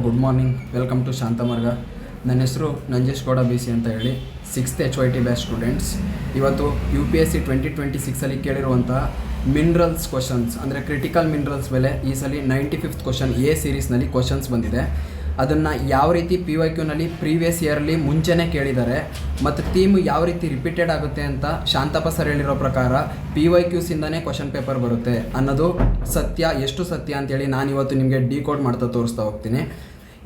Good morning, welcome to Shantamarga. ನನ್ನ ಹೆಸರು Nanjesh Gowda BC ಅಂತ ಹೇಳಿ 6th HYT ಬ್ಯಾಚ್ ಸ್ಟೂಡೆಂಟ್ಸ್. ಇವತ್ತು UPSC 2026 ಕೇಳಿರುವಂಥ ಮಿನರಲ್ಸ್ ಕ್ವಶನ್ಸ್ ಅಂದರೆ ಕ್ರಿಟಿಕಲ್ ಮಿನರಲ್ಸ್ ಮೇಲೆ ಈ ಸಲ 95th ಕ್ವಶನ್ A ಸೀರೀಸ್ನಲ್ಲಿ ಕ್ವಶನ್ಸ್ ಬಂದಿದೆ. ಅದನ್ನು ಯಾವ ರೀತಿ PYQನಲ್ಲಿ ಪ್ರೀವಿಯಸ್ ಇಯರ್ಲಿ ಮುಂಚೆನೇ ಕೇಳಿದ್ದಾರೆ ಮತ್ತು ಥೀಮ್ ಯಾವ ರೀತಿ ರಿಪೀಟೆಡ್ ಆಗುತ್ತೆ ಅಂತ ಶಾಂತಪ್ಪ ಸರ್ ಹೇಳಿರೋ ಪ್ರಕಾರ PYQಸಿಂದನೇ ಕ್ವಶನ್ ಪೇಪರ್ ಬರುತ್ತೆ ಅನ್ನೋದು ಸತ್ಯ. ಎಷ್ಟು ಸತ್ಯ ಅಂತೇಳಿ ನಾನಿವತ್ತು ನಿಮಗೆ ಡಿಕೋಡ್ ಮಾಡ್ತಾ ತೋರಿಸ್ತಾ ಹೋಗ್ತೀನಿ.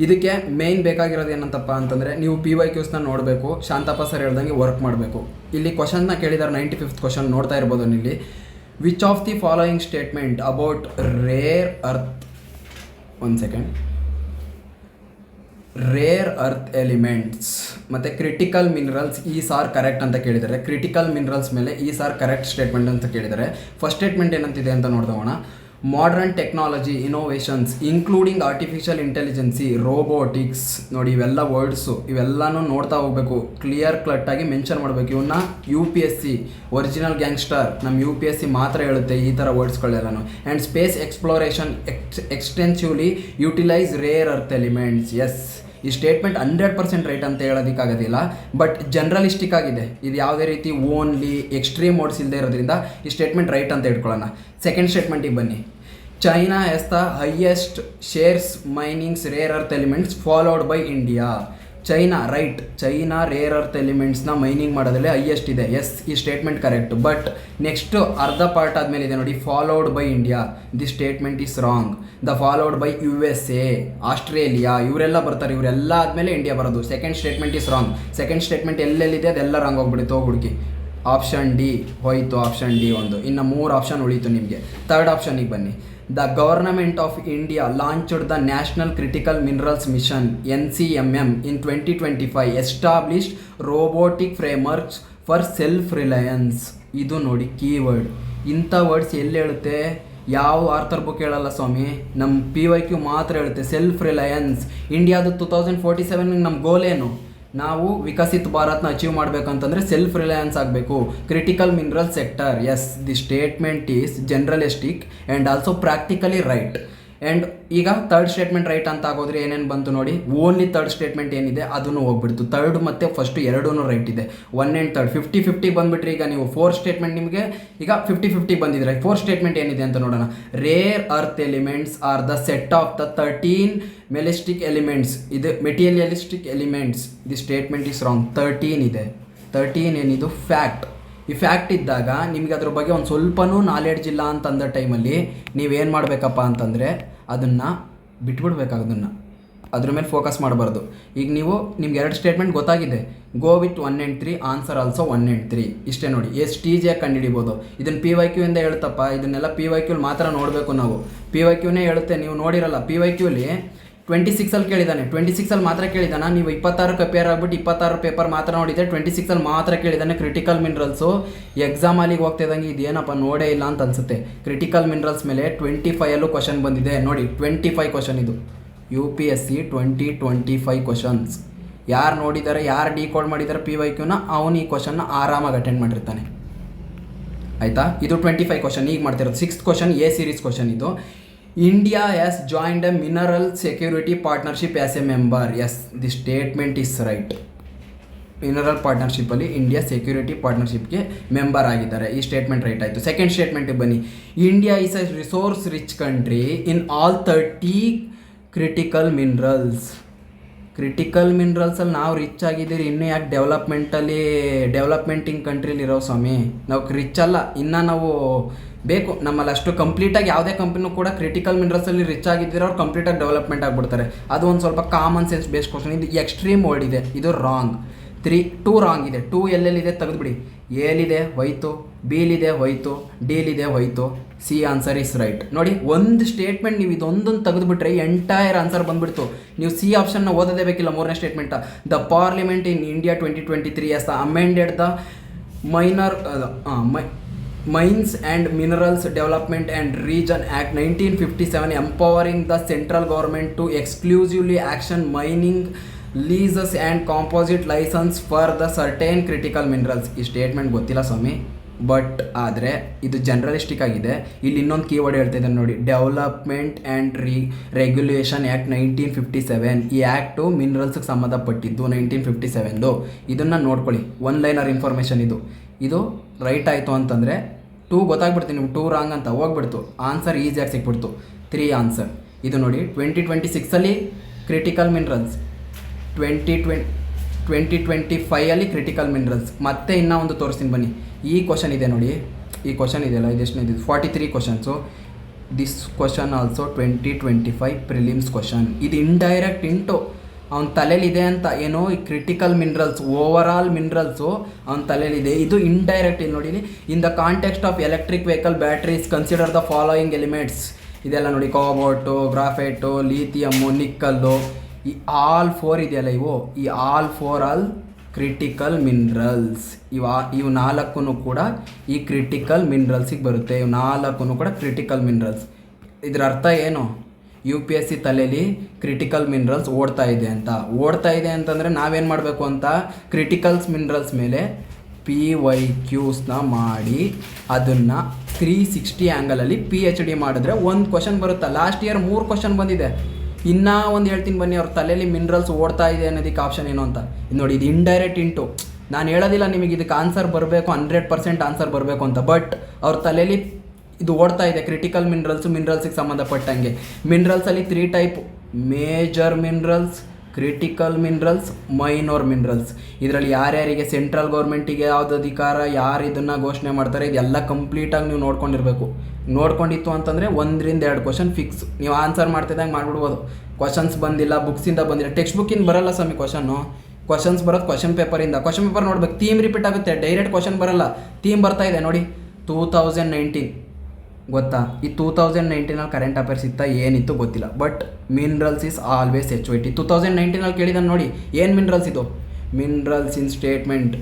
ಇದಕ್ಕೆ ಮೇಯ್ನ್ ಬೇಕಾಗಿರೋದು ಏನಂತಪ್ಪ ಅಂತಂದರೆ ನೀವು PYQಸ್ನ ನೋಡಬೇಕು, ಶಾಂತಪ್ಪ ಸರ್ ಹೇಳ್ದಂಗೆ ವರ್ಕ್ ಮಾಡಬೇಕು. ಇಲ್ಲಿ ಕ್ವಶನ್ನ ಕೇಳಿದ್ದಾರೆ 95th ಕ್ವಶನ್ ನೋಡ್ತಾ ಇರ್ಬೋದು ಇಲ್ಲಿ. Which of the following statement about rare earth elements ಮತ್ತು critical minerals is are correct ಅಂತ ಕೇಳಿದ್ದಾರೆ. ಕ್ರಿಟಿಕಲ್ ಮಿನರಲ್ಸ್ ಮೇಲೆ ಈಸ್ ಆರ್ ಕರೆಕ್ಟ್ ಸ್ಟೇಟ್ಮೆಂಟ್ ಅಂತ ಕೇಳಿದ್ದಾರೆ. ಫಸ್ಟ್ ಸ್ಟೇಟ್ಮೆಂಟ್ ಏನಂತಿದೆ ಅಂತ ನೋಡ್ದೋಣ. Modern technology innovations including artificial intelligence, robotics, ನೋಡಿ ಇವೆಲ್ಲ ವರ್ಡ್ಸು, ಇವೆಲ್ಲನೂ ನೋಡ್ತಾ ಹೋಗಬೇಕು, ಕ್ಲಿಯರ್ ಕಟ್ಟಾಗಿ ಮೆನ್ಷನ್ ಮಾಡಬೇಕು. ಇವನ್ನ UPSC ಒರಿಜಿನಲ್ ಗ್ಯಾಂಗ್ಸ್ಟರ್ ನಮ್ಮ UPSC ಮಾತ್ರ ಹೇಳುತ್ತೆ ಈ ಥರ ವರ್ಡ್ಸ್ಗಳೆಲ್ಲನೂ. And space exploration extensively utilise rare earth elements. Yes, ಈ ಸ್ಟೇಟ್ಮೆಂಟ್ 100% ರೈಟ್ ಅಂತ ಹೇಳೋದಕ್ಕಾಗೋದಿಲ್ಲ, ಬಟ್ ಜನರಲಿಸ್ಟಿಕ್ ಆಗಿದೆ. ಇದು ಯಾವುದೇ ರೀತಿ ಓನ್ಲಿ ಎಕ್ಸ್ಟ್ರೀಮ್ ವರ್ಡ್ಸ್ ಇಲ್ಲದೆ ಇರೋದ್ರಿಂದ ಈ ಸ್ಟೇಟ್ಮೆಂಟ್ ರೈಟ್ ಅಂತ ಇಟ್ಕೊಳ್ಳೋಣ. ಸೆಕೆಂಡ್ ಸ್ಟೇಟ್ಮೆಂಟಿಗೆ ಬನ್ನಿ. China has the highest shares minings rare earth elements followed by India. China right, China rare earth ಎಲಿಮೆಂಟ್ಸ್ನ ಮೈನಿಂಗ್ ಮಾಡೋದ್ರಲ್ಲಿ ಹೈಯೆಸ್ಟ್ ಇದೆ. ಎಸ್, ಈ ಸ್ಟೇಟ್ಮೆಂಟ್ ಕರೆಕ್ಟ್. ಬಟ್ ನೆಕ್ಸ್ಟ್ ಅರ್ಧ ಪಾರ್ಟ್ ಆದಮೇಲೆ ಇದೆ ನೋಡಿ, followed by India. The statement is wrong. The followed by USA, Australia, ಇವರೆಲ್ಲ ಬರ್ತಾರೆ. ಇವರೆಲ್ಲ ಆದಮೇಲೆ ಇಂಡಿಯಾ ಬರೋದು. Second statement is wrong. Second statement ಎಲ್ಲೆಲ್ಲಿದೆ ಅದೆಲ್ಲ ರಾಂಗ್ ಹೋಗ್ಬಿಡುತ್ತೆ, ಹುಡುಕಿ. ಆಪ್ಷನ್ ಡಿ ಹೋಯ್ತು, ಆಪ್ಷನ್ ಡಿ ಒಂದು. ಇನ್ನು 3 ಆಪ್ಷನ್ ಉಳೀತು ನಿಮಗೆ. ಥರ್ಡ್ ಆಪ್ಷನಿಗೆ ಬನ್ನಿ. The government of India launched the national critical minerals mission NCMM in 2025 established robotic frameworks for self reliance. ಇದು ನೋಡಿ ಕೀವರ್ಡ್. ಇಂಥ ವರ್ಡ್ಸ್ ಎಲ್ಲಿ ಹೇಳುತ್ತೆ? ಯಾವ ಆರ್ಥರ್ ಬುಕ್ ಹೇಳಲ್ಲ ಸ್ವಾಮಿ, ನಮ್ಮ PYQ ಮಾತ್ರ ಹೇಳುತ್ತೆ. ಸೆಲ್ಫ್ ರಿಲಯನ್ಸ್ ಇಂಡಿಯಾದು 2047 ನಮ್ಮ ಗೋಲ್ ಏನು? ನಾವು ವಿಕಸಿತ ಭಾರತ್ನ ಅಚೀವ್ ಮಾಡಬೇಕಂತಂದರೆ ಸೆಲ್ಫ್ ರಿಲಯನ್ಸ್ ಆಗಬೇಕು. Critical mineral sector. Yes, the statement is generalistic and also practically right. And ಈಗ ಥರ್ಡ್ ಸ್ಟೇಟ್ಮೆಂಟ್ ರೈಟ್ ಅಂತ ಆಗೋದ್ರೆ ಏನೇನು ಬಂತು ನೋಡಿ. ಓನ್ಲಿ ಥರ್ಡ್ ಸ್ಟೇಟ್ಮೆಂಟ್ ಏನಿದೆ ಅದನ್ನು ಹೋಗ್ಬಿಡ್ತು. ಥರ್ಡ್ ಮತ್ತು ಫಸ್ಟ್ ಎರಡೂ ರೈಟ್ ಇದೆ. 1 and 3 50-50 ಬಂದುಬಿಟ್ರೆ ಈಗ ನೀವು ಫೋರ್ತ್ ಸ್ಟೇಟ್ಮೆಂಟ್ ನಿಮಗೆ ಈಗ 50-50 ಬಂದಿದ್ರೆ ಫೋರ್ತ್ ಸ್ಟೇಟ್ಮೆಂಟ್ ಏನಿದೆ ಅಂತ ನೋಡೋಣ. Rare earth elements are the set of the 13 metallistic elements. ಇದು materialistic elements. The statement is wrong. 13 ಇದೆ. 13 ಏನಿದು ಫ್ಯಾಕ್ಟ್. ಈ ಫ್ಯಾಕ್ಟ್ ಇದ್ದಾಗ ನಿಮಗೆ ಅದ್ರ ಬಗ್ಗೆ ಒಂದು ಸ್ವಲ್ಪನೂ ನಾಲೆಡ್ಜ್ ಇಲ್ಲ ಅಂತಂದ ಟೈಮಲ್ಲಿ ನೀವೇನು ಮಾಡಬೇಕಪ್ಪ ಅಂತಂದರೆ ಅದನ್ನು ಬಿಟ್ಬಿಡ್ಬೇಕಾಗೋದನ್ನು, ಅದ್ರ ಮೇಲೆ ಫೋಕಸ್ ಮಾಡಬಾರ್ದು. ಈಗ ನಿಮ್ಗೆ 2 ಸ್ಟೇಟ್ಮೆಂಟ್ ಗೊತ್ತಾಗಿದೆ. Go with 1 and 3, answer also 1 and 3. ಇಷ್ಟೇ ನೋಡಿ. ಎಷ್ಟು ಈಸಿಯಾಗಿ ಕಂಡುಹಿಡಿಬೋದು. ಇದನ್ನು PYQ ಇಂದ ಹೇಳ್ತಪ್ಪ. ಇದನ್ನೆಲ್ಲ PYQ ಮಾತ್ರ ನೋಡಬೇಕು ನಾವು. PYQನೇ ಹೇಳುತ್ತೆ, ನೀವು ನೋಡಿರಲ್ಲ. PYQಲಿ 26 ಕೇಳಿದ್ದಾನೆ. 26 ಮಾತ್ರ ಕೇಳಿದಾನ. ನೀವು 26 ಕಂಪೇರ್ ಆಗ್ಬಿಟ್ಟು 26 ಪೇಪರ್ ಮಾತ್ರ ನೋಡಿದೆ. 26 ಮಾತ್ರ ಕೇಳಿದ್ದಾನೆ ಕ್ರಿಟಿಕಲ್ ಮಿನರಲ್ಸು. ಎಕ್ಸಾಮ್ ಅಲ್ಲಿಗೆ ಹೋಗ್ತಿದ್ದಂಗೆ ಇದೇನಪ್ಪ ನೋಡೇ ಇಲ್ಲ ಅಂತ ಅನಿಸುತ್ತೆ. ಕ್ರಿಟಿಕಲ್ ಮಿನರಲ್ಸ್ ಮೇಲೆ 25 ಕ್ವಶನ್ ಬಂದಿದೆ ನೋಡಿ. 25 ಕ್ವಶನ್ ಇದು UPSC 2025 ಕ್ವಶನ್ಸ್. ಯಾರು ನೋಡಿದ್ದಾರೆ, ಯಾರು ಡಿಕೋಡ್ ಮಾಡಿದ್ದಾರೆ PYQನ, ಅವನು ಈ ಕ್ವಶನ್ನ ಆರಾಮಾಗಿ ಅಟೆಂಡ್ ಮಾಡಿರ್ತಾನೆ. ಆಯಿತಾ? ಇದು 25 ಕ್ವಶನ್. ಈಗ ಮಾಡ್ತಿರೋದು 6th question A series question ಇದು. India has joined a mineral security partnership as a member. Yes, the statement is right. Mineral ಪಾರ್ಟ್ನರ್ಶಿಪ್ಪಲ್ಲಿ ಇಂಡಿಯಾ ಸೆಕ್ಯೂರಿಟಿ ಪಾರ್ಟ್ನರ್ಶಿಪ್ಗೆ ಮೆಂಬರ್ ಆಗಿದ್ದಾರೆ. ಈ ಸ್ಟೇಟ್ಮೆಂಟ್ ರೈಟ್ ಆಯಿತು. ಸೆಕೆಂಡ್ ಸ್ಟೇಟ್ಮೆಂಟಿಗೆ ಬನ್ನಿ. India is a resource rich country in all 30 critical minerals. Critical ಮಿನರಲ್ಸಲ್ಲಿ ನಾವು rich ಆಗಿದ್ದೀರಿ, ಇನ್ನೂ ಯಾಕೆ ಡೆವಲಪ್ಮೆಂಟಿಂಗ್ ಕಂಟ್ರಿಲಿರೋ ಸ್ವಾಮಿ? ನಾವು ರಿಚ್ ಅಲ್ಲ, ಇನ್ನೂ ನಾವು ಬೇಕು. ನಮ್ಮಲ್ಲಿ ಅಷ್ಟು ಕಂಪ್ಲೀಟಾಗಿ ಯಾವುದೇ ಕಂಪ್ನಿನೂ ಕೂಡ ಕ್ರಿಟಿಕಲ್ ಮಿನರಲ್ಸಲ್ಲಿ ರಿಚ್ ಆಗಿದ್ದೀರೋ ಅವ್ರು ಕಂಪ್ಲೀಟಾಗಿ ಡೆವಲಪ್ಮೆಂಟ್ ಆಗಿಬಿಡ್ತಾರೆ. ಅದು ಒಂದು ಸ್ವಲ್ಪ ಕಾಮನ್ ಸೆನ್ಸ್ ಬೇಸ್ಡ್ ಕ್ವಶನ್. ಇದು ಎಕ್ಸ್ಟ್ರೀಮ್ ವರ್ಡ್ ಇದೆ, ಇದು ರಾಂಗ್. 2 ರಾಂಗ್ ಇದೆ. 2 ಎಲ್ಲೆಲ್ಲಿದೆ ತೆಗೆದುಬಿಡಿ. ಎಲಿದೆ ಹೋಯ್ತು, ಬಿಲಿದೆ ಹೋಯ್ತು, ಡಿಲಿದೆ ಹೋಯ್ತು. C answer is right. ನೋಡಿ, ಒಂದು ಸ್ಟೇಟ್ಮೆಂಟ್ ನೀವು ಇದೊಂದನ್ನು ತೆಗೆದುಬಿಟ್ರೆ ಎಂಟೈರ್ ಆನ್ಸರ್ ಬಂದುಬಿಡ್ತು. ನೀವು ಸಿ ಆಪ್ಷನ್ನ ಓದೋದೇ ಬೇಕಿಲ್ಲ. 3ನೇ statement. The parliament in India 2023 has amended the Mines and Minerals Development and Region Act 1957 empowering the central government to exclusively action mining leases and composite license for the certain critical minerals. ಈ statement ಗೊತ್ತಿಲ್ಲ ಸ್ವಾಮಿ. But ಆದರೆ ಇದು ಜನರಲಿಸ್ಟಿಕ್ ಆಗಿದೆ. ಇಲ್ಲಿ ಇನ್ನೊಂದು keyword ಹೇಳ್ತಾ ಇದ್ದಾರೆ ನೋಡಿ, ಡೆವಲಪ್ಮೆಂಟ್ ಆ್ಯಂಡ್ ರೆಗ್ಯುಲೇಷನ್ ಆ್ಯಕ್ಟ್ 1957. ಈ ಆ್ಯಕ್ಟು ಮಿನರಲ್ಸ್ಗೆ ಸಂಬಂಧಪಟ್ಟಿದ್ದು 1957. ಇದನ್ನು ನೋಡ್ಕೊಳ್ಳಿ, ಒನ್ ಲೈನರ್ ಇನ್ಫಾರ್ಮೇಷನ್ ಇದು ರೈಟ್ ಆಯಿತು ಅಂತಂದರೆ 2 ಗೊತ್ತಾಗ್ಬಿಡ್ತೀನಿ, ನಿಮ್ಗೆ 2 ರಾಂಗ್ ಅಂತ ಹೋಗ್ಬಿಡ್ತು, ಆನ್ಸರ್ ಈಸಿಯಾಗಿ ಸಿಕ್ಬಿಡ್ತು. 3 ಆನ್ಸರ್. ಇದು ನೋಡಿ 2026 ಕ್ರಿಟಿಕಲ್ ಮಿನರಲ್ಸ್, 2025 ಕ್ರಿಟಿಕಲ್ ಮಿನರಲ್ಸ್. ಮತ್ತೆ ಇನ್ನೂ ಒಂದು ತೋರಿಸ್ತೀನಿ ಬನ್ನಿ. ಈ ಕ್ವಶನ್ ಇದೆ ನೋಡಿ, ಈ ಕ್ವಶನ್ ಇದೆಯಲ್ಲ, ಇದೆಷ್ಟನೇ ಇದೆ, 43 questions. This question also 2025 prelims question. ಇದು ಇಂಡೈರೆಕ್ಟ್ ಇಂಟು ಅವನ ತಲೆಯಲ್ಲಿದೆ ಅಂತ, ಏನೋ ಈ critical minerals, over all minerals ಅವನ ತಲೆಯಲ್ಲಿದೆ. ಇದು ಇಂಡೈರೆಕ್ಟ್. ಇಲ್ಲಿ ನೋಡಿ, in the context of electric vehicle batteries consider the following elements. ಇದೆಲ್ಲ ನೋಡಿ, ಕೋಬಾಲ್ಟು, ಗ್ರಾಫೈಟು, ಲಿಥಿಯಮ್ಮು, ನಿಕ್ಕಲ್ಲು, ಈ ಆಲ್ 4 ಇದೆಯಲ್ಲ, ಈ ಆಲ್ 4 ಕ್ರಿಟಿಕಲ್ ಮಿನರಲ್ಸ್. ಇವು 4 ಕೂಡ ಈ ಕ್ರಿಟಿಕಲ್ ಮಿನರಲ್ಸಿಗೆ ಬರುತ್ತೆ. ಇವು 4 ಕೂಡ ಕ್ರಿಟಿಕಲ್ ಮಿನರಲ್ಸ್. ಇದರ ಅರ್ಥ ಏನು? UPSC ತಲೆಯಲ್ಲಿ ಕ್ರಿಟಿಕಲ್ ಮಿನರಲ್ಸ್ ಓಡ್ತಾ ಇದೆ ಅಂತಂದರೆ ನಾವೇನು ಮಾಡಬೇಕು ಅಂತ, ಕ್ರಿಟಿಕಲ್ಸ್ ಮಿನರಲ್ಸ್ ಮೇಲೆ PYQsನ ಮಾಡಿ ಅದನ್ನು 360 ಆ್ಯಂಗಲಲ್ಲಿ PhD ಮಾಡಿದ್ರೆ ಒಂದು ಕ್ವಶನ್ ಬರುತ್ತಾ. ಲಾಸ್ಟ್ ಇಯರ್ 3 ಕ್ವಶನ್ ಬಂದಿದೆ. ಇನ್ನೂ ಒಂದು ಹೇಳ್ತೀನಿ ಬನ್ನಿ, ಅವ್ರ ತಲೆಯಲ್ಲಿ ಮಿನರಲ್ಸ್ ಓಡ್ತಾ ಇದೆ ಅನ್ನೋದಕ್ಕೆ ಆಪ್ಷನ್ ಏನು ಅಂತ. ನೋಡಿ, ಇದು ಇಂಡೈರೆಕ್ಟ್ ಇಂಟು. ನಾನು ಹೇಳೋದಿಲ್ಲ ನಿಮಗೆ ಇದಕ್ಕೆ ಆನ್ಸರ್ ಬರಬೇಕು, 100% ಆನ್ಸರ್ ಬರಬೇಕು ಅಂತ, ಬಟ್ ಅವ್ರ ತಲೆಯಲ್ಲಿ ಇದು ಓಡ್ತಾ ಇದೆ. ಕ್ರಿಟಿಕಲ್ ಮಿನರಲ್ಸಿಗೆ ಸಂಬಂಧಪಟ್ಟಂಗೆ ಮಿನರಲ್ಸಲ್ಲಿ 3 type: major minerals, critical minerals, minor minerals. ಇದರಲ್ಲಿ ಯಾರ್ಯಾರಿಗೆ ಸೆಂಟ್ರಲ್ ಗೌರ್ಮೆಂಟಿಗೆ ಯಾವ್ದು ಅಧಿಕಾರ, ಯಾರು ಇದನ್ನು ಘೋಷಣೆ ಮಾಡ್ತಾರೆ, ಇದೆಲ್ಲ ಕಂಪ್ಲೀಟಾಗಿ ನೀವು ನೋಡ್ಕೊಂಡಿರಬೇಕು. ನೋಡ್ಕೊಂಡಿತ್ತು ಅಂತಂದರೆ 1-2 ಕ್ವಶನ್ ಫಿಕ್ಸ್. ನೀವು ಆನ್ಸರ್ ಮಾಡ್ತಿದ್ದಂಗೆ ಮಾಡಿಬಿಡ್ಬೋದು. ಕ್ವಶನ್ಸ್ ಬಂದಿಲ್ಲ, ಬುಕ್ಸಿಂದ ಬಂದಿಲ್ಲ, ಟೆಕ್ಸ್ಟ್ ಬುಕ್ಕಿಂದ ಬರಲ್ಲ ಸ್ವಾಮಿ ಕ್ವಶನ್ಸ್ ಬರೋದು ಕ್ವಶನ್ ಪೇಪರಿಂದ. ಕ್ವಶನ್ ಪೇಪರ್ ನೋಡ್ಬೇಕು, ಥೀಮ್ ರಿಪೀಟ್ ಆಗುತ್ತೆ, ಡೈರೆಕ್ಟ್ ಕ್ವಶನ್ ಬರಲ್ಲ. ಥೀಮ್ ಬರ್ತಾ ಇದೆ ನೋಡಿ, 2019 ಗೊತ್ತಾ. ಈ 2019 ಕರೆಂಟ್ ಅಫೇರ್ಸ್ ಇತ್ತ ಏನಿತ್ತು ಗೊತ್ತಿಲ್ಲ, but minerals is always HYT. 2019 ಕೇಳಿದಾನೆ ನೋಡಿ, ಏನು ಮಿನರಲ್ಸ್ ಇದು? Minerals in statement,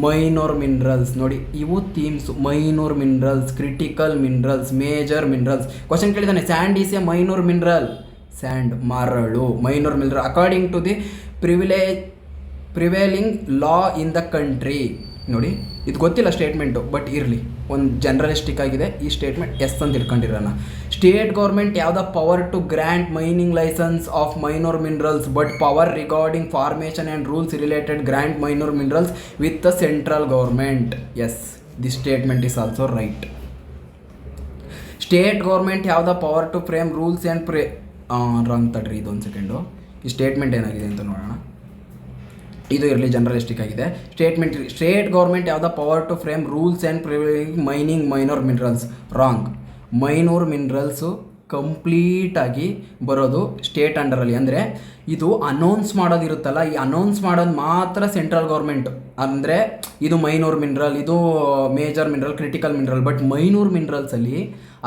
minor minerals. ನೋಡಿ, ಇವು themes: minor minerals, critical minerals, major minerals. Question ಕೇಳಿದಾನೆ, sand is a minor mineral. Sand, ಮರಳು, minor mineral according to the prevailing law in the country. ನೋಡಿ, ಇದು ಗೊತ್ತಿಲ್ಲ ಸ್ಟೇಟ್ಮೆಂಟು, ಬಟ್ ಇರಲಿ, ಒಂದು ಜನರಲಿಸ್ಟಿಕ್ ಆಗಿದೆ ಈ ಸ್ಟೇಟ್ಮೆಂಟ್. ಎಸ್ ಅಂತ ಇಟ್ಕೊಂಡಿರೋಣ. ಸ್ಟೇಟ್ ಗೌರ್ಮೆಂಟ್ ಯಾವ್ದ power to grant mining licence of minor minerals, but power regarding formation and rules related grant minor minerals with the central government. Yes, this statement is also right. State government ಯಾವ್ದ power to frame rules and wrong ತಡ್ರಿ, ಇದೊಂದು second. ಈ statement ಏನಾಗಿದೆ ಅಂತ ನೋಡೋಣ. ಇದು ಇರಲಿ, generalistic ಆಗಿದೆ. ಸ್ಟೇಟ್ ಗೌರ್ಮೆಂಟ್ ಯಾವ್ದ power to frame rules and mining minor minerals. Wrong. Minor minerals ಕಂಪ್ಲೀಟಾಗಿ ಬರೋದು ಸ್ಟೇಟ್ ಅಂಡರಲ್ಲಿ. ಅಂದರೆ ಇದು ಅನೌನ್ಸ್ ಮಾಡೋದಿರುತ್ತಲ್ಲ, ಈ ಅನೌನ್ಸ್ ಮಾಡೋದು ಮಾತ್ರ ಸೆಂಟ್ರಲ್ ಗೌರ್ಮೆಂಟ್. ಅಂದರೆ ಇದು ಮೈನರ್ ಮಿನರಲ್, ಇದು major mineral, critical mineral. But minor ಮಿನರಲ್ಸಲ್ಲಿ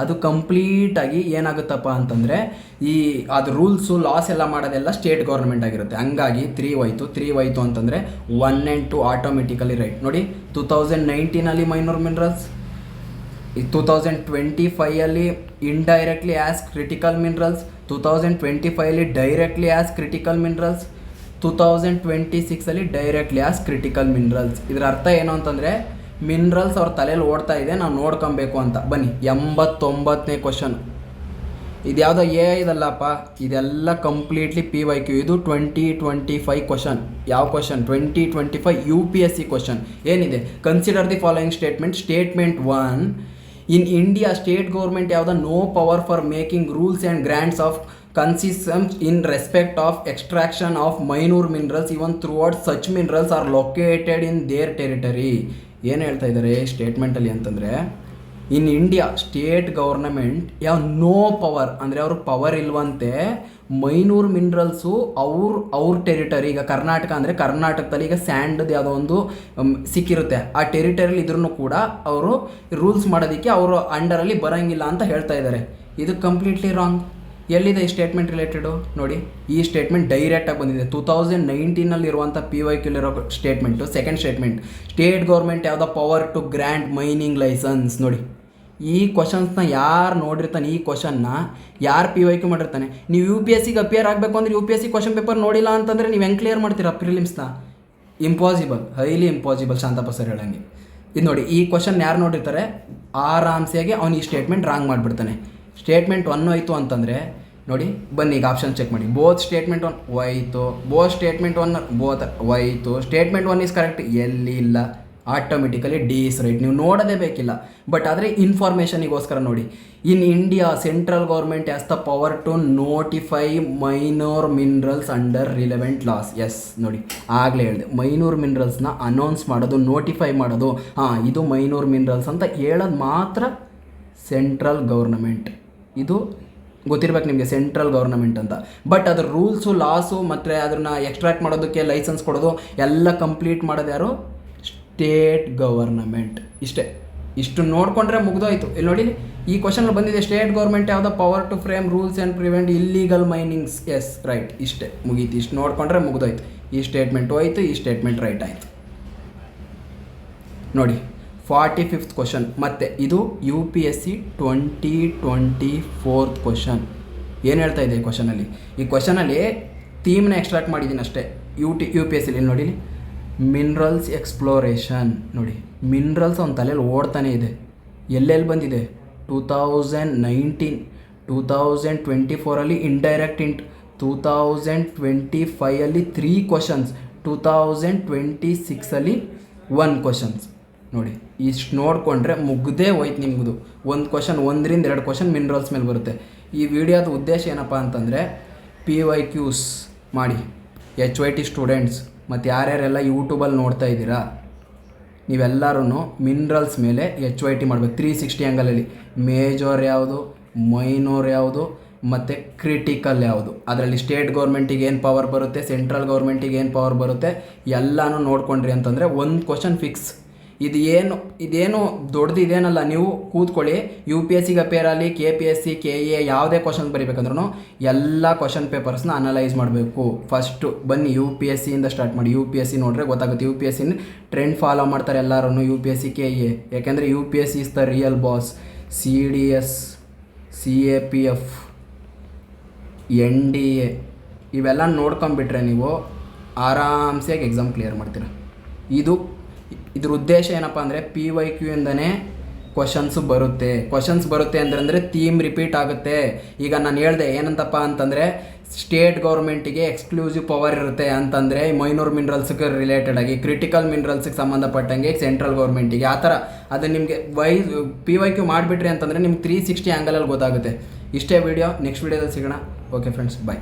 ಅದು ಕಂಪ್ಲೀಟಾಗಿ ಏನಾಗುತ್ತಪ್ಪ ಅಂತಂದರೆ ಅದು ರೂಲ್ಸು ಲಾಸ್ ಎಲ್ಲ ಮಾಡೋದೆಲ್ಲ ಸ್ಟೇಟ್ ಗೌರ್ಮೆಂಟ್ ಆಗಿರುತ್ತೆ. ಹಂಗಾಗಿ 3 ಹೋಯ್ತು ಅಂತಂದರೆ 1 and 2 ಆಟೋಮೆಟಿಕಲಿ ರೈಟ್. ನೋಡಿ, 2019 minor minerals, 2025 indirectly as critical minerals, 2025 directly as critical minerals, 2026 directly as critical minerals. ಇದರ ಅರ್ಥ ಏನು ಅಂತಂದರೆ ಮಿನರಲ್ಸ್ ಅವ್ರ ತಲೆಯಲ್ಲಿ ಓಡ್ತಾ ಇದೆ, ನಾವು ನೋಡ್ಕೊಬೇಕು ಅಂತ. ಬನ್ನಿ, 89ನೇ ಕ್ವಶನ್. ಇದು ಯಾವುದೋ ಇದಲ್ಲಪ್ಪ, ಇದೆಲ್ಲ ಕಂಪ್ಲೀಟ್ಲಿ PYQ. ಇದು 2025 ಕ್ವಶನ್. ಯಾವ ಕ್ವಶನ್? 2025 UPSC question. ಏನಿದೆ? Consider the following statement 1. In India state government ಯಾವ್ದ no power for making rules and grants of consistence in respect of extraction of minor minerals even throughout such minerals are located in their territory. ಏನು ಹೇಳ್ತಾ ಇದ್ದಾರೆ ಸ್ಟೇಟ್ಮೆಂಟಲ್ಲಿ ಅಂತಂದರೆ, in India state government ಯಾವ no power ಅಂದರೆ ಅವ್ರ power ಇಲ್ವಂತೆ. Minor minerals ಅವ್ರ ಟೆರಿಟರಿ, ಈಗ ಕರ್ನಾಟಕ ಅಂದರೆ ಕರ್ನಾಟಕದಲ್ಲಿ ಈಗ ಸ್ಯಾಂಡ್ದು ಯಾವುದೋ ಒಂದು ಸಿಕ್ಕಿರುತ್ತೆ, ಆ ಟೆರಿಟರಿಲಿ ಇದ್ರೂ ಕೂಡ ಅವರು ರೂಲ್ಸ್ ಮಾಡೋದಕ್ಕೆ ಅವರು ಅಂಡರಲ್ಲಿ ಬರೋಂಗಿಲ್ಲ ಅಂತ ಹೇಳ್ತಾ ಇದ್ದಾರೆ. ಇದು ಕಂಪ್ಲೀಟ್ಲಿ ರಾಂಗ್. ಎಲ್ಲಿದೆ ಈ ಸ್ಟೇಟ್ಮೆಂಟ್ ರಿಲೇಟೆಡು? ನೋಡಿ, ಈ ಸ್ಟೇಟ್ಮೆಂಟ್ ಡೈರೆಕ್ಟಾಗಿ ಬಂದಿದೆ 2019 ಇರುವಂಥ PYQಲಿರೋ statement. Second statement, state government ಯಾವ್ದು power to grant mining licence. ನೋಡಿ, ಈ ಕ್ವಶನ್ಸ್ನ ಯಾರು ನೋಡಿರ್ತಾನೆ, ಈ ಕ್ವಶನ್ನ ಯಾರು PYQ ಮಾಡಿರ್ತಾನೆ. ನೀವು UPSCಗೆ ಅಪಿಯರ್ ಆಗಬೇಕು ಅಂದರೆ UPSC ಕ್ವಶನ್ ಪೇಪರ್ ನೋಡಿಲ್ಲ ಅಂತಂದರೆ ನೀವು ಹೆಂಗೆ ಕ್ಲಿಯರ್ ಮಾಡ್ತೀರಾ ಪ್ರಿಲಿಮ್ಸ್ನ? Impossible, highly impossible. Shantappa sir ಹೇಳಂಗೆ ಇದು ನೋಡಿ, ಈ ಕ್ವಶನ್ ಯಾರು ನೋಡಿರ್ತಾರೆ ಆರಾಮ್ಸೆಯಾಗಿ ಅವ್ನು ಈ ಸ್ಟೇಟ್ಮೆಂಟ್ ರಾಂಗ್ ಮಾಡಿಬಿಡ್ತಾನೆ. ಸ್ಟೇಟ್ಮೆಂಟ್ 1 ಹೋಯ್ತು ಅಂತಂದರೆ ನೋಡಿ, ಬನ್ನಿ ಈಗ ಆಪ್ಷನ್ ಚೆಕ್ ಮಾಡಿ. ಬೋತ್ ಸ್ಟೇಟ್ಮೆಂಟ್ 1 ಹೋಯ್ತು, ಬೋತ್ ಸ್ಟೇಟ್ಮೆಂಟ್ 1 ಬೋತ್ ಹೋಯ್ತು, ಸ್ಟೇಟ್ಮೆಂಟ್ 1 ಇಸ್ ಕರೆಕ್ಟ್ ಎಲ್ಲಿ ಇಲ್ಲ, ಆಟೋಮೆಟಿಕಲಿ ಡಿ ಇಸ್ ರೈಟ್. ನೀವು ನೋಡೋದೇ ಬೇಕಿಲ್ಲ. ಬಟ್ ಆದರೆ ಇನ್ಫಾರ್ಮೇಷನಿಗೋಸ್ಕರ ನೋಡಿ, in India central government has the power to notify minor minerals under relevant laws. Yes ನೋಡಿ, ಆಗಲೇ ಹೇಳಿದೆ, ಮೈನೂರ್ ಮಿನರಲ್ಸ್ನ ಅನೌನ್ಸ್ ಮಾಡೋದು, ನೋಟಿಫೈ ಮಾಡೋದು, ಇದು ಮೈನೂರ್ ಮಿನರಲ್ಸ್ ಅಂತ ಹೇಳೋದು ಮಾತ್ರ ಸೆಂಟ್ರಲ್ ಗೌರ್ನಮೆಂಟ್. ಇದು ಗೊತ್ತಿರ್ಬೇಕು ನಿಮಗೆ, ಸೆಂಟ್ರಲ್ ಗೌರ್ನಮೆಂಟ್ ಅಂತ. ಬಟ್ ಅದ್ರ ರೂಲ್ಸು, ಲಾಸು ಮತ್ತು ಅದನ್ನು ಎಕ್ಸ್ಟ್ರಾಕ್ಟ್ ಮಾಡೋದಕ್ಕೆ ಲೈಸೆನ್ಸ್ ಕೊಡೋದು ಎಲ್ಲ ಕಂಪ್ಲೀಟ್ ಮಾಡೋದು ಯಾರು? State government. ಇಷ್ಟು ನೋಡಿಕೊಂಡ್ರೆ ಮುಗ್ದೋಯ್ತು. ಇಲ್ಲಿ ನೋಡಿ, ಈ ಕ್ವಶನ್ ಬಂದಿದೆ, ಸ್ಟೇಟ್ ಗೌರ್ಮೆಂಟ್ ಯಾವ the power to frame rules and prevent illegal minings. Yes right, ಇಷ್ಟೇ ಮುಗೀತು. ಇಷ್ಟು ನೋಡಿಕೊಂಡ್ರೆ ಮುಗ್ದೋಯ್ತು. ಈ ಸ್ಟೇಟ್ಮೆಂಟ್ ಹೋಯ್ತು, ಈ ಸ್ಟೇಟ್ಮೆಂಟ್ ರೈಟ್ ಆಯಿತು. ನೋಡಿ 45th ಕ್ವಶನ್, ಮತ್ತು ಇದು UPSC 2024 ಕ್ವಶನ್. ಏನು ಹೇಳ್ತಾ ಇದೆ ಈ ಕ್ವಶನಲ್ಲಿ? ಈ ಕ್ವಶನಲ್ಲಿ ಥೀಮ್ನ ಎಕ್ಸ್ಟ್ರಾಕ್ಟ್ ಮಾಡಿದ್ದೀನಿ ಅಷ್ಟೇ. UPSC ಇಲ್ಲಿ ನೋಡಿ, ಮಿನರಲ್ಸ್ ಎಕ್ಸ್ಪ್ಲೋರೇಷನ್. ನೋಡಿ, ಮಿನರಲ್ಸ್ ಅವ್ನ ತಲೆಯಲ್ಲಿ ಓಡ್ತಾನೆ ಇದೆ. ಎಲ್ಲೆಲ್ಲಿ ಬಂದಿದೆ? 2019, 2024 ಇಂಡೈರೆಕ್ಟ್ ಇಂಟ್, 2025 3 ಕ್ವಶನ್ಸ್, 2026 1 ಕ್ವಶನ್ಸ್. ನೋಡಿ, ಇಷ್ಟು ನೋಡಿಕೊಂಡ್ರೆ ಮುಗ್ದೇ ಹೋಯ್ತು ನಿಮ್ಮದು. ಒಂದು ಕ್ವಶನ್, 1ರಿಂದ 2 ಕ್ವಶನ್ ಮಿನರಲ್ಸ್ ಮೇಲೆ ಬರುತ್ತೆ. ಈ ವಿಡಿಯೋದ ಉದ್ದೇಶ ಏನಪ್ಪ ಅಂತಂದರೆ, PYQs ಮಾಡಿ HYT ಸ್ಟೂಡೆಂಟ್ಸ್ ಮತ್ತು ಯಾರ್ಯಾರೆಲ್ಲ ಯೂಟ್ಯೂಬಲ್ಲಿ ನೋಡ್ತಾ ಇದ್ದೀರಾ, ನೀವೆಲ್ಲರೂ ಮಿನರಲ್ಸ್ ಮೇಲೆ HYT ಮಾಡಬೇಕು 360 ಆ್ಯಂಗಲಲ್ಲಿ. ಮೇಜರ್ ಯಾವುದು, ಮೈನೋರ್ ಯಾವುದು ಮತ್ತು ಕ್ರಿಟಿಕಲ್ ಯಾವುದು, ಅದರಲ್ಲಿ ಸ್ಟೇಟ್ ಗೌರ್ಮೆಂಟಿಗೆ ಏನು ಪವರ್ ಬರುತ್ತೆ, ಸೆಂಟ್ರಲ್ ಗೌರ್ಮೆಂಟಿಗೆ ಏನು ಪವರ್ ಬರುತ್ತೆ, ಎಲ್ಲನೂ ನೋಡ್ಕೊಂಡ್ರಿ ಅಂತಂದರೆ ಒಂದು ಕ್ವಶನ್ ಫಿಕ್ಸ್. ಇದೇನು ದೊಡ್ಡದಿದೇನಲ್ಲ. ನೀವು ಕೂತ್ಕೊಳ್ಳಿ, UPSCಗೆ ಅಪೇರ್ ಆಗಲಿ, KPSC, KA ಯಾವುದೇ ಕ್ವಶನ್ ಬರೀಬೇಕಂದ್ರೂ ಎಲ್ಲ ಕ್ವಶನ್ ಪೇಪರ್ಸ್ನ ಅನಲೈಸ್ ಮಾಡಬೇಕು. ಫಸ್ಟು ಬನ್ನಿ UPSCಯಿಂದ ಸ್ಟಾರ್ಟ್ ಮಾಡಿ. UPSC ನೋಡಿದ್ರೆ ಗೊತ್ತಾಗುತ್ತೆ. UPSC ಟ್ರೆಂಡ್ ಫಾಲೋ ಮಾಡ್ತಾರೆ ಎಲ್ಲರೂ, UPSC, KA. ಯಾಕೆಂದರೆ UPSC is the real boss. CDS, CAPF, NDA ಇವೆಲ್ಲ ನೋಡ್ಕೊಂಬಿಟ್ರೆ ನೀವು ಆರಾಮ್ಸೆ ಎಕ್ಸಾಮ್ ಕ್ಲಿಯರ್ ಮಾಡ್ತೀರ. ಇದ್ರ ಉದ್ದೇಶ ಏನಪ್ಪ ಅಂದರೆ, PYQ ಇಂದನೇ ಕ್ವಶನ್ಸ್ ಬರುತ್ತೆ ಅಂದರೆ ಥೀಮ್ ರಿಪೀಟ್ ಆಗುತ್ತೆ. ಈಗ ನಾನು ಹೇಳಿದೆ ಏನಂತಪ್ಪ ಅಂತಂದರೆ, ಸ್ಟೇಟ್ ಗೌರ್ಮೆಂಟಿಗೆ ಎಕ್ಸ್ಕ್ಲೂಸಿವ್ ಪವರ್ ಇರುತ್ತೆ ಅಂತಂದರೆ ಮೈನೂರ್ ಮಿನರಲ್ಸ್ಗೆ ರಿಲೇಟೆಡ್ ಆಗಿ, ಕ್ರಿಟಿಕಲ್ ಮಿನರಲ್ಸ್ಗೆ ಸಂಬಂಧಪಟ್ಟಂಗೆ ಸೆಂಟ್ರಲ್ ಗೌರ್ಮೆಂಟಿಗೆ, ಆ ಥರ ಅದು ನಿಮಗೆ PYQ ಮಾಡಿಬಿಟ್ರಿ ಅಂತಂದರೆ ನಿಮ್ಗೆ 360 ಆ್ಯಂಗಲಲ್ಲಿ ಗೊತ್ತಾಗುತ್ತೆ. ಇಷ್ಟೇ ವಿಡಿಯೋ, ನೆಕ್ಸ್ಟ್ ವಿಡಿಯೋದಲ್ಲಿ ಸಿಗೋಣ. ಓಕೆ ಫ್ರೆಂಡ್ಸ್, ಬಾಯ್.